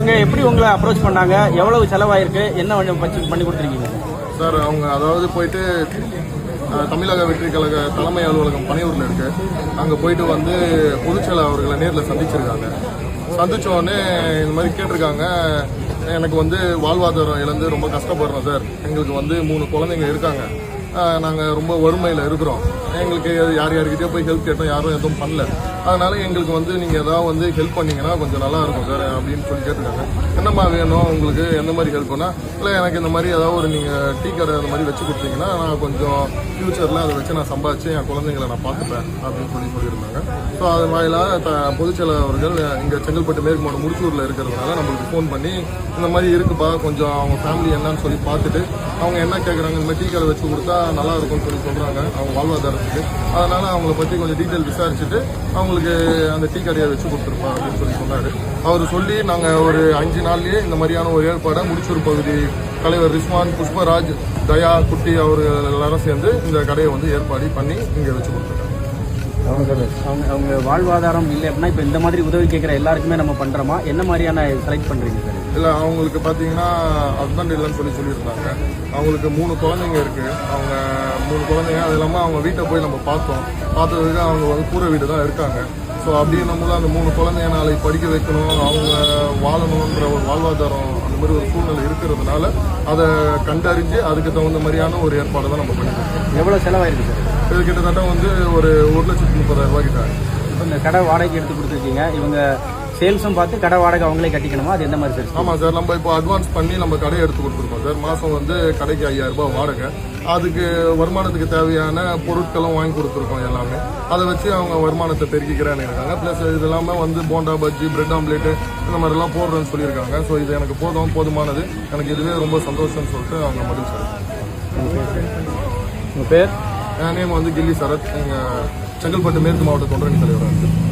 இங்கே எப்படி உங்களை அப்ரோச் பண்ணாங்க, எவ்வளவு செலவாயிருக்கு, என்ன பண்ணி கொடுத்துருக்கீங்க சார்? அவங்க அதாவது போயிட்டு தமிழக வெற்றி கழக தலைமை அலுவலகம் பனையூரில் இருக்கு. அங்கே போயிட்டு வந்து பொதுச்செயலாளர் அவர்களை நேரில் சந்திச்சிருக்காங்க. சந்திச்சோடனே இந்த மாதிரி கேட்டிருக்காங்க, எனக்கு வந்து வாழ்வாதாரம் இழந்து ரொம்ப கஷ்டப்படுறோம் சார். எங்களுக்கு வந்து 3 குழந்தைங்க இருக்காங்க. நாங்கள் ரொம்ப வறுமையில் இருக்கிறோம். எங்களுக்கு யார் யார்கிட்டயோ போய் ஹெல்ப் கேட்டோம், யாரும் எதுவும் பண்ணல. அதனால எங்களுக்கு வந்து நீங்கள் ஏதாவது வந்து ஹெல்ப் பண்ணிங்கன்னா கொஞ்சம் நல்லா இருக்கும் சார் அப்படின்னு சொல்லி கேட்டிருக்காங்க. என்னம்மா வேணும் உங்களுக்கு, எந்த மாதிரி ஹெல்ப்னா? இல்லை எனக்கு இந்த மாதிரி ஏதாவது ஒரு நீங்கள் டீ கடை அந்த மாதிரி வச்சு கொடுத்தீங்கன்னா நான் கொஞ்சம் ஃப்யூச்சரில் அதை வச்சு நான் சம்பாதிச்சு என் குழந்தைங்களை நான் பார்த்துப்பேன் அப்படின்னு சொல்லியிருந்தாங்க. ஸோ அது வாயிலாக பொதுச்செயலாளர் அவர்கள் இங்கே செங்கல்பட்டு மேற்கு மாவட்டம் முடிச்சூரில் இருக்கிறதுனால நம்மளுக்கு ஃபோன் பண்ணி இந்த மாதிரி இருக்குப்பா, கொஞ்சம் அவங்க ஃபேமிலி என்னன்னு சொல்லி பார்த்துட்டு அவங்க என்ன கேட்குறாங்க, இந்த மாதிரி டீ கடை வச்சு கொடுத்தா நல்லா இருக்கும்னு சொல்லி சொல்கிறாங்க அவங்க வாழ்வாதாரத்துக்கு. அதனால் அவங்கள பற்றி கொஞ்சம் டீட்டெயில் விசாரிச்சுட்டு அவங்களுக்கு அந்த டீ கடையை வச்சு கொடுத்துருப்பா அப்படின்னு சொல்லி சொன்னார். அவர் சொல்லி நாங்கள் ஒரு 5 நாள்லேயே இந்த மாதிரியான ஒரு ஏற்பாடை முடிச்சூர் பகுதி தலைவர் ரிஸ்வான், புஷ்பராஜ், தயா, குட்டி அவர்கள் எல்லாரும் சேர்ந்து இந்த கடையை வந்து ஏற்பாடு பண்ணி இங்கே வச்சு கொடுத்துருக்காங்க. அவங்க வாழ்வாதாரம் இல்லை அப்படின்னா இப்போ இந்த மாதிரி உதவி கேட்குற எல்லாருக்குமே நம்ம பண்ணுறோமா, என்ன மாதிரியான செலக்ட் பண்ணுறீங்க சார்? இல்லை, அவங்களுக்கு பார்த்தீங்கன்னா ஹஸ்பண்ட் இல்லைன்னு சொல்லியிருந்தாங்க. அவங்களுக்கு 3 குழந்தைங்க இருக்குது. அவங்க 3 குழந்தைங்க, அது இல்லாமல் அவங்க வீட்டை போய் நம்ம பார்த்ததுக்கு அவங்க வந்து கூரை வீடு தான் இருக்காங்க. ஸோ அப்படின்னும் போது அந்த 3 குழந்தைங்க நாளைக்கு படிக்க வைக்கணும், அவங்க வாழணுன்ற ஒரு வாழ்வாதாரம் அந்த மாதிரி ஒரு சூழ்நிலை இருக்கிறதுனால அதை கண்டறிஞ்சு அதுக்கு தகுந்த மாதிரியான ஒரு ஏற்பாடு தான் நம்ம பண்ணியிருக்கோம். எவ்வளோ செலவாயிருக்கு சார்? இது கிட்டத்தட்ட வந்து ஒரு 1,30,000 கிட்ட. இப்போ இந்த கடை வாடகைக்கு எடுத்து கொடுத்துருக்கீங்க, இவங்க சேல்ஸும் பார்த்து கடை வாடகை அவங்களே கட்டிக்கணுமா, அது எந்த மாதிரி சார்? ஆமாம் சார், நம்ம இப்போ அட்வான்ஸ் பண்ணி நம்ம கடையை எடுத்து கொடுத்துருக்கோம் சார். மாதம் வந்து கடைக்கு 5,000 ரூபாய் வாடகை. அதுக்கு வருமானத்துக்கு தேவையான பொருட்களும் வாங்கி கொடுத்துருக்கோம் எல்லாமே. அதை வச்சு அவங்க வருமானத்தை பெருக்கிக்கிறேன்னு இருக்காங்க. ப்ளஸ் இது இல்லாமல் வந்து போண்டா, பஜ்ஜி, பிரெட் ஆம்லேட்டு இந்த மாதிரிலாம் போடுறேன்னு சொல்லியிருக்காங்க. ஸோ இது எனக்கு போதுமானது, எனக்கு இதுவே ரொம்ப சந்தோஷம்னு சொல்லிட்டு அவங்க பதில் சார். உங்கள் பேர்? என் நேம் வந்து கில்லி சரத். எங்கள் செங்கல்பட்டு மேற்கு மாவட்ட தொண்டரணி தலைவராக இருக்குது.